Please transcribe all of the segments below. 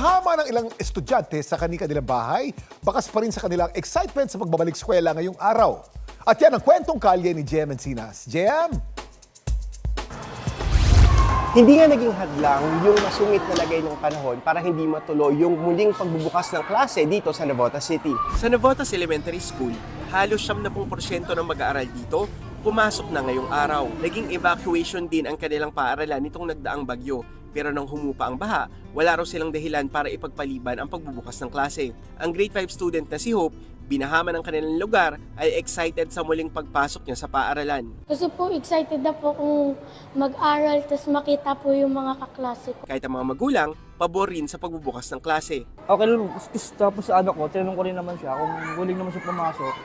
Binahama ng ilang estudyante sa kanilang bahay, bakas pa rin sa kanilang excitement sa pagbabalik eskwela ngayong araw. At yan ang kwentong kalye ni Jem Encinas. Jem! Hindi nga naging hadlang yung masungit na lagay ng panahon para hindi matuloy yung muling pagbubukas ng klase dito sa Navotas City. Sa Navotas Elementary School, halos 70% ng mag-aaral dito pumasok na ngayong araw. Naging evacuation din ang kanilang paaralan nitong nagdaang bagyo. Pero nang humupa ang baha, wala raw silang dahilan para ipagpaliban ang pagbubukas ng klase. Ang grade 5 student na si Hope, binahama ng kanilang lugar, ay excited sa muling pagpasok niya sa paaralan. Kasi po excited na po kung mag-aral tapos makita po yung mga kaklase ko. Kahit ang mga magulang, pabor rin sa pagbubukas ng klase. Okay lang, tapos sa anak ko, tinanong ko rin naman siya kung willing naman siya pumasok.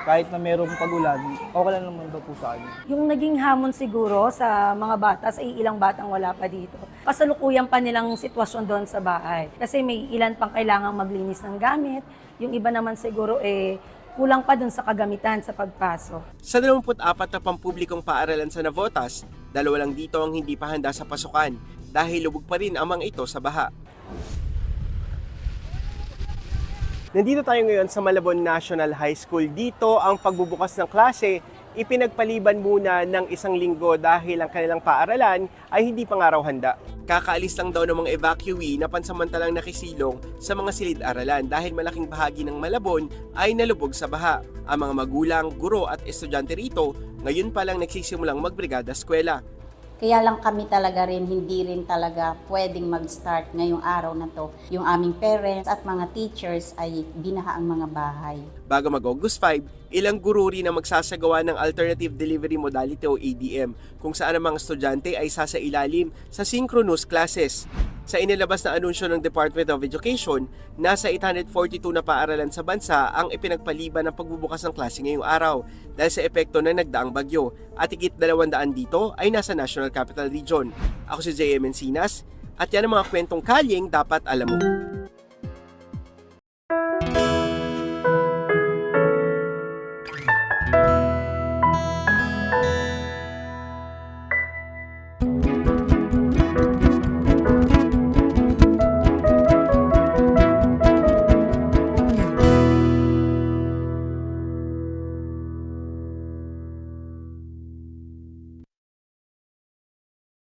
Kahit na mayroong pagulan, okay lang naman daw po sa kanya. Yung naging hamon siguro sa mga bata, sa ilang batang wala pa dito, kasalukuyan pa nilang sitwasyon doon sa bahay. Kasi may ilan pang kailangang maglinis ng gamit, yung iba naman siguro kulang pa doon sa kagamitan sa pagpasok. Sa 24 na pampublikong paaralan sa Navotas, 2 lang dito ang hindi pa handa sa pasukan dahil lubog pa rin ang mga ito sa baha. Nandito tayo ngayon sa Malabon National High School. Dito ang pagbubukas ng klase, ipinagpaliban muna ng 1 linggo dahil ang kanilang paaralan ay hindi pa nga raw handa. Kakaalis lang daw ng mga evacuee na pansamantalang nakisilong sa mga silid-aralan dahil malaking bahagi ng Malabon ay nalubog sa baha. Ang mga magulang, guro at estudyante rito ngayon pa lang nagsisimulang magbrigada eskwela. Kaya lang kami talaga rin, hindi rin talaga pwedeng mag-start ngayong araw na to. Yung aming parents at mga teachers ay binaha ang mga bahay. Bago mag-August 5, ilang guro rin ang magsasagawa ng Alternative Delivery Modality o ADM, kung saan ang mga estudyante ay sasailalim sa synchronous classes. Sa inilabas na anunsyo ng Department of Education, nasa 842 na paaralan sa bansa ang ipinagpaliban ng pagbubukas ng klase ngayong araw dahil sa epekto ng nagdaang bagyo at higit 200 dito ay nasa National Capital Region. Ako si Jem Encinas at yan ang mga kwentong kalyeng dapat alam mo.